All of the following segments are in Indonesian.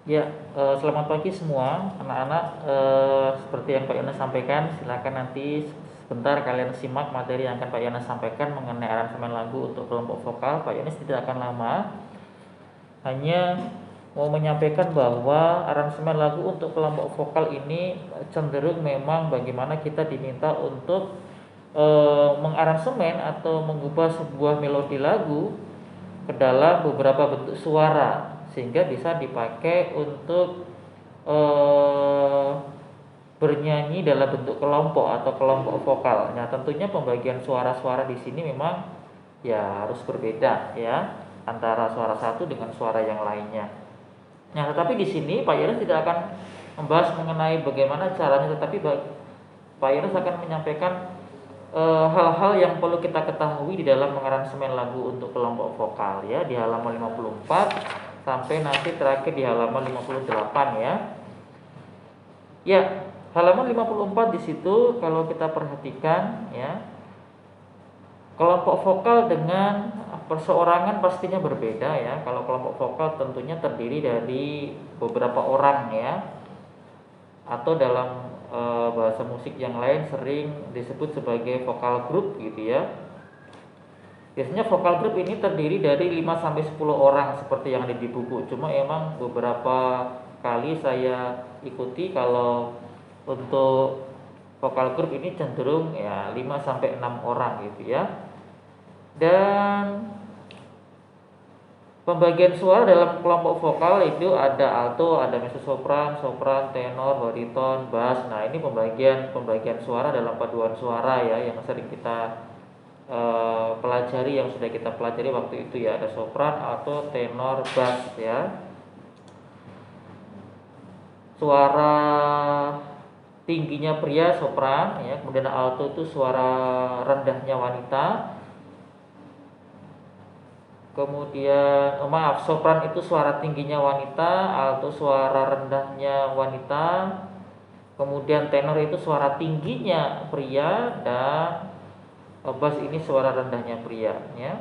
Ya, selamat pagi semua anak-anak. Seperti yang Pak Yones sampaikan, silakan nanti sebentar kalian simak materi yang akan Pak Yones sampaikan mengenai aransemen lagu untuk kelompok vokal. Pak Yones tidak akan lama, hanya mau menyampaikan bahwa aransemen lagu untuk kelompok vokal ini cenderung memang bagaimana kita diminta untuk mengaransemen atau mengubah sebuah melodi lagu ke dalam beberapa bentuk suara sehingga bisa dipakai untuk eh, bernyanyi dalam bentuk kelompok atau kelompok vokal. Nah, tentunya pembagian suara-suara di sini memang ya harus berbeda ya antara suara satu dengan suara yang lainnya. Nah, tetapi di sini Pak Yoris tidak akan membahas mengenai bagaimana caranya, tetapi Pak Yoris akan menyampaikan hal-hal yang perlu kita ketahui di dalam mengaransemen lagu untuk kelompok vokal ya di halaman 54 sampai nanti terakhir di halaman 58 ya. Ya, halaman 54 di situ kalau kita perhatikan ya, kelompok vokal dengan perseorangan pastinya berbeda ya. Kalau kelompok vokal tentunya terdiri dari beberapa orang ya, atau dalam bahasa musik yang lain sering disebut sebagai vokal group gitu ya. Biasanya vokal group ini terdiri dari 5 sampai 10 orang seperti yang ada di buku. Cuma emang beberapa kali saya ikuti kalau untuk vokal group ini cenderung ya 5 sampai 6 orang gitu ya. Dan pembagian suara dalam kelompok vokal itu ada alto, ada mezzosopran, sopran, tenor, bariton, bass. Nah, ini pembagian suara dalam paduan suara ya yang sering kita pelajari, yang sudah kita pelajari waktu itu ya. Ada sopran, alto, tenor, bass ya. Suara tingginya pria sopran ya, kemudian alto itu suara rendahnya wanita. Kemudian maaf, sopran itu suara tingginya wanita, alto suara rendahnya wanita, kemudian tenor itu suara tingginya pria, dan bass ini suara rendahnya pria ya.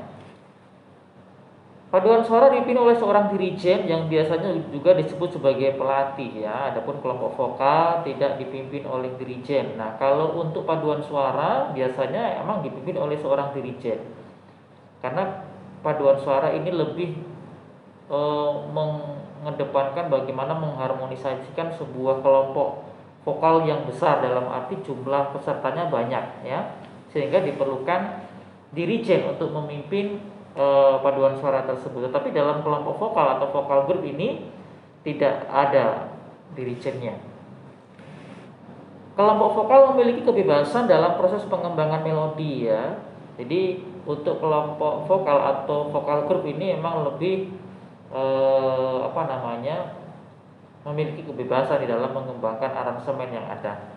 Paduan suara dipimpin oleh seorang dirijen yang biasanya juga disebut sebagai pelatih ya. Adapun kelompok vokal tidak dipimpin oleh dirijen. Nah, kalau untuk paduan suara biasanya emang dipimpin oleh seorang dirijen. Karena paduan suara ini lebih mengedepankan bagaimana mengharmonisasikan sebuah kelompok vokal yang besar, dalam arti jumlah pesertanya banyak ya, sehingga diperlukan dirijen untuk memimpin paduan suara tersebut. Tetapi dalam kelompok vokal atau vokal group ini tidak ada dirijennya. Kelompok vokal memiliki kebebasan dalam proses pengembangan melodi ya. Jadi untuk kelompok vokal atau vokal group ini memang lebih memiliki kebebasan di dalam mengembangkan aransemen yang ada.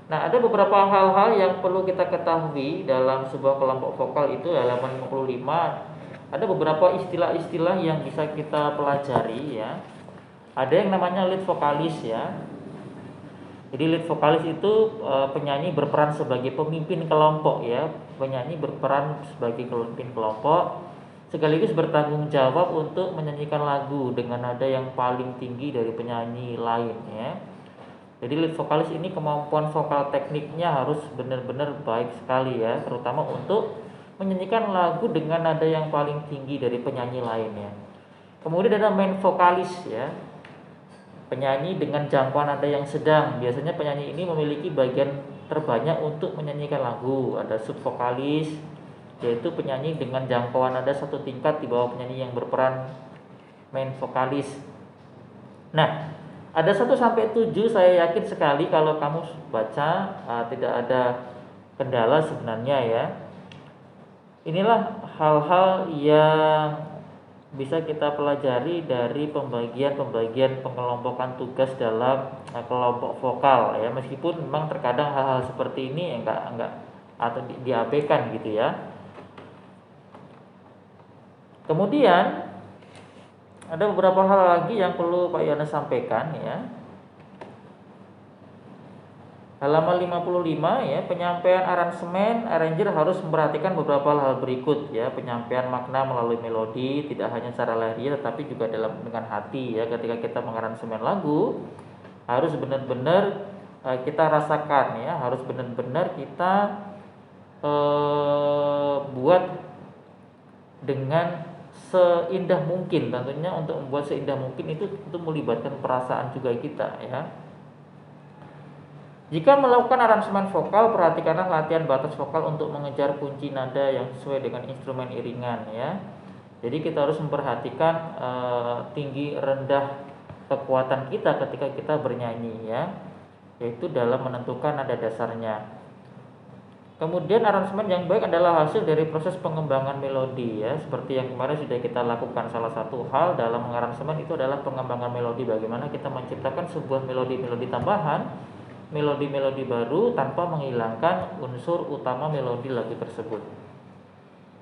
Nah, ada beberapa hal-hal yang perlu kita ketahui dalam sebuah kelompok vokal itu halaman 55. Ada beberapa istilah-istilah yang bisa kita pelajari ya. Ada yang namanya lead vokalis ya. Jadi lead vokalis itu penyanyi berperan sebagai pemimpin kelompok ya. Penyanyi berperan sebagai pemimpin kelompok sekaligus bertanggung jawab untuk menyanyikan lagu dengan nada yang paling tinggi dari penyanyi lain ya. Jadi lead vokalis ini kemampuan vokal tekniknya harus benar-benar baik sekali ya, terutama untuk menyanyikan lagu dengan nada yang paling tinggi dari penyanyi lainnya. Kemudian ada main vokalis ya, penyanyi dengan jangkauan nada yang sedang. Biasanya penyanyi ini memiliki bagian terbanyak untuk menyanyikan lagu. Ada subvokalis, yaitu penyanyi dengan jangkauan nada satu tingkat di bawah penyanyi yang berperan main vokalis. Nah, ada 1 sampai 7 saya yakin sekali kalau kamu baca tidak ada kendala sebenarnya ya. Inilah hal-hal yang bisa kita pelajari dari pembagian pengelompokan tugas dalam kelompok vokal ya. Meskipun memang terkadang hal-hal seperti ini enggak atau diabaikan gitu ya. Kemudian ada beberapa hal lagi yang perlu Pak Yones sampaikan ya. Halaman 55 ya, penyampaian aransemen, arranger harus memperhatikan beberapa hal berikut ya. Penyampaian makna melalui melodi tidak hanya secara lahiriah tetapi juga dengan hati ya. Ketika kita mengaransemen lagu harus benar-benar kita rasakan ya, harus benar-benar kita buat dengan seindah mungkin. Tentunya untuk membuat seindah mungkin itu melibatkan perasaan juga kita ya. Jika melakukan aransemen vokal, perhatikanlah latihan batas vokal untuk mengejar kunci nada yang sesuai dengan instrumen iringan ya. Jadi kita harus memperhatikan tinggi rendah kekuatan kita ketika kita bernyanyi ya, yaitu dalam menentukan nada dasarnya. Kemudian aransemen yang baik adalah hasil dari proses pengembangan melodi ya, seperti yang kemarin sudah kita lakukan. Salah satu hal dalam mengaransemen itu adalah pengembangan melodi, bagaimana kita menciptakan sebuah melodi-melodi tambahan, melodi-melodi baru tanpa menghilangkan unsur utama melodi lagu tersebut.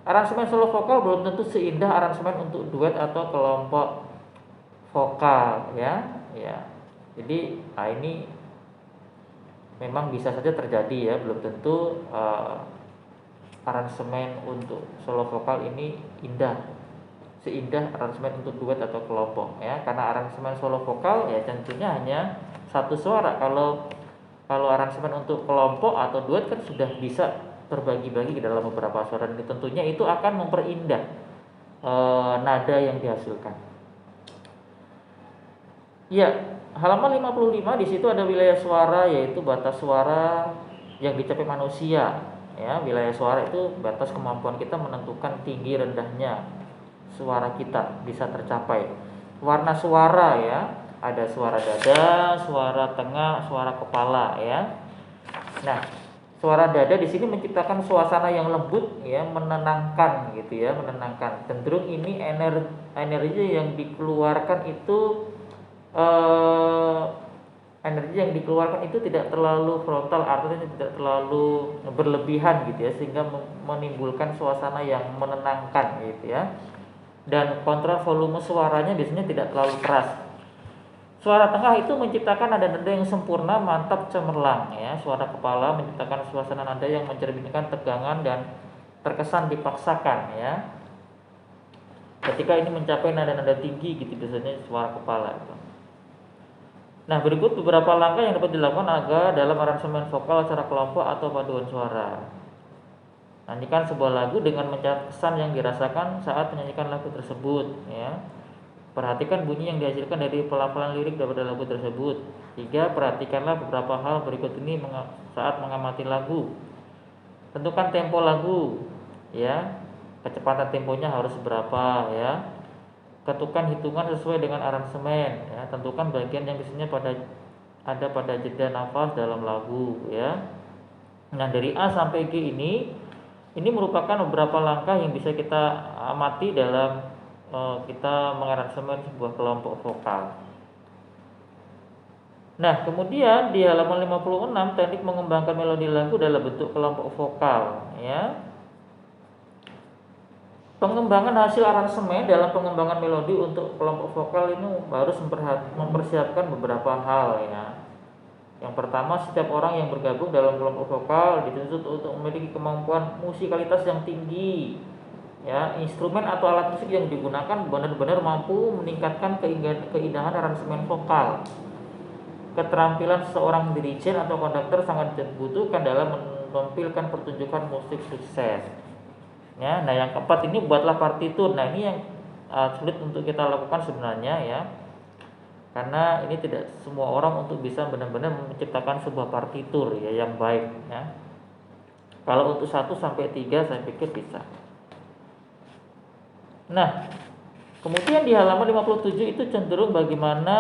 Aransemen solo vokal belum tentu seindah aransemen untuk duet atau kelompok vokal ya. Jadi ini memang bisa saja terjadi ya, belum tentu aransemen untuk solo vokal ini seindah aransemen untuk duet atau kelompok ya, karena aransemen solo vokal ya tentunya hanya satu suara. Kalau aransemen untuk kelompok atau duet kan sudah bisa terbagi-bagi ke dalam beberapa suara, dan tentunya itu akan memperindah nada yang dihasilkan. Ya, halaman 55 di situ ada wilayah suara, yaitu batas suara yang dicapai manusia. Ya, wilayah suara itu batas kemampuan kita menentukan tinggi rendahnya suara kita bisa tercapai. Warna suara ya, ada suara dada, suara tengah, suara kepala ya. Nah, suara dada di sini menciptakan suasana yang lembut ya, menenangkan gitu ya, menenangkan. Cenderung ini energi yang dikeluarkan itu tidak terlalu frontal, artinya tidak terlalu berlebihan gitu ya, sehingga menimbulkan suasana yang menenangkan gitu ya. Dan kontrol volume suaranya biasanya tidak terlalu keras. Suara tengah itu menciptakan nada-nada yang sempurna, mantap, cemerlang ya. Suara kepala menciptakan suasana nada yang mencerminkan tegangan dan terkesan dipaksakan ya. Ketika ini mencapai nada-nada tinggi gitu biasanya suara kepala itu. Nah, berikut beberapa langkah yang dapat dilakukan agar dalam aransemen vokal secara kelompok atau paduan suara. Nyanyikan sebuah lagu dengan mencatat kesan yang dirasakan saat menyanyikan lagu tersebut ya. Perhatikan bunyi yang dihasilkan dari pelafalan lirik daripada lagu tersebut. 3. Perhatikanlah beberapa hal berikut ini saat mengamati lagu. Tentukan tempo lagu ya. Kecepatan temponya harus berapa ya. Ketukan hitungan sesuai dengan aransemen ya. Tentukan bagian yang biasanya ada pada jeda nafas dalam lagu ya. Nah, dari A sampai G ini merupakan beberapa langkah yang bisa kita amati dalam kita mengaransemen sebuah kelompok vokal. Nah, kemudian di halaman 56 teknik mengembangkan melodi lagu dalam bentuk kelompok vokal ya. Pengembangan hasil aransemen dalam pengembangan melodi untuk kelompok vokal ini harus mempersiapkan beberapa hal ya. Yang pertama, setiap orang yang bergabung dalam kelompok vokal dituntut untuk memiliki kemampuan musikalitas yang tinggi. Ya, instrumen atau alat musik yang digunakan benar-benar mampu meningkatkan keindahan aransemen vokal. Keterampilan seorang dirijen atau konduktor sangat dibutuhkan dalam menampilkan pertunjukan musik sukses. Ya, nah yang keempat ini buatlah partitur. Nah, ini yang sulit untuk kita lakukan sebenarnya ya. Karena ini tidak semua orang untuk bisa benar-benar menciptakan sebuah partitur ya yang baik ya. Kalau untuk 1 sampai 3 saya pikir bisa. Nah, kemudian di halaman 57 itu cenderung bagaimana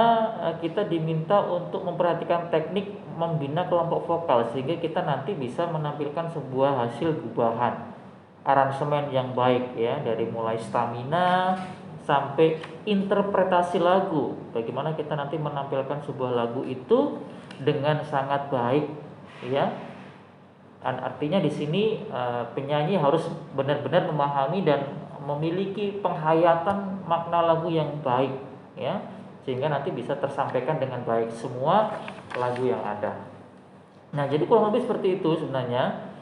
kita diminta untuk memperhatikan teknik membina kelompok vokal sehingga kita nanti bisa menampilkan sebuah hasil gubahan aransemen yang baik ya, dari mulai stamina sampai interpretasi lagu. Bagaimana kita nanti menampilkan sebuah lagu itu dengan sangat baik ya. Dan artinya di sini penyanyi harus benar-benar memahami dan memiliki penghayatan makna lagu yang baik ya, sehingga nanti bisa tersampaikan dengan baik semua lagu yang ada. Nah, jadi kurang lebih seperti itu sebenarnya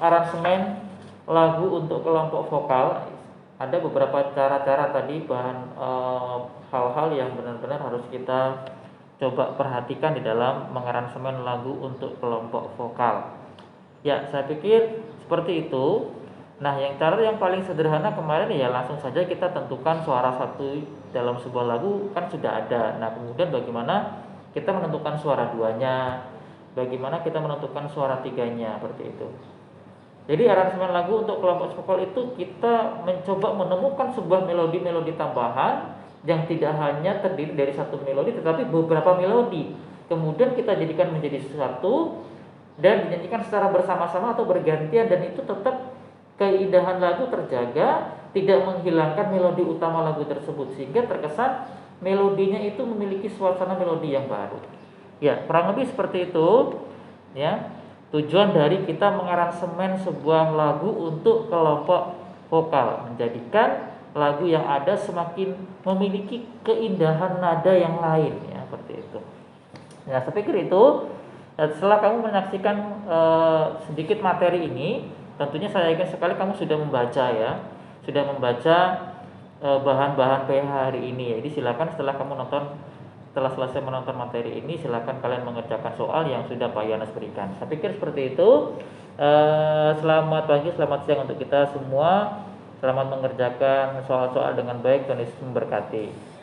aransemen lagu untuk kelompok vokal. Ada beberapa cara-cara tadi, hal-hal yang benar-benar harus kita coba perhatikan di dalam mengaransemen lagu untuk kelompok vokal. Ya, saya pikir seperti itu. Nah, cara yang paling sederhana kemarin ya langsung saja kita tentukan suara satu dalam sebuah lagu kan sudah ada. Nah, kemudian bagaimana kita menentukan suara duanya, bagaimana kita menentukan suara tiganya, seperti itu. Jadi aransemen lagu untuk kelompok vokal itu kita mencoba menemukan sebuah melodi-melodi tambahan yang tidak hanya terdiri dari satu melodi tetapi beberapa melodi. Kemudian kita jadikan menjadi satu dan dinyanyikan secara bersama-sama atau bergantian, dan itu tetap keindahan lagu terjaga, tidak menghilangkan melodi utama lagu tersebut sehingga terkesan melodinya itu memiliki suasana melodi yang baru. Ya, kurang lebih seperti itu ya. Tujuan dari kita mengaransemen sebuah lagu untuk kelompok vokal, menjadikan lagu yang ada semakin memiliki keindahan nada yang lain ya, seperti itu. Ya, saya pikir itu. Setelah kamu menyaksikan sedikit materi ini, tentunya saya yakin sekali kamu sudah membaca ya, sudah membaca bahan-bahan PH hari ini ya. Jadi silakan setelah selesai menonton materi ini, silakan kalian mengerjakan soal yang sudah Pak Yohanes berikan. Saya pikir seperti itu. Selamat pagi, selamat siang untuk kita semua. Selamat mengerjakan soal-soal dengan baik. Tuhan Yesus memberkati.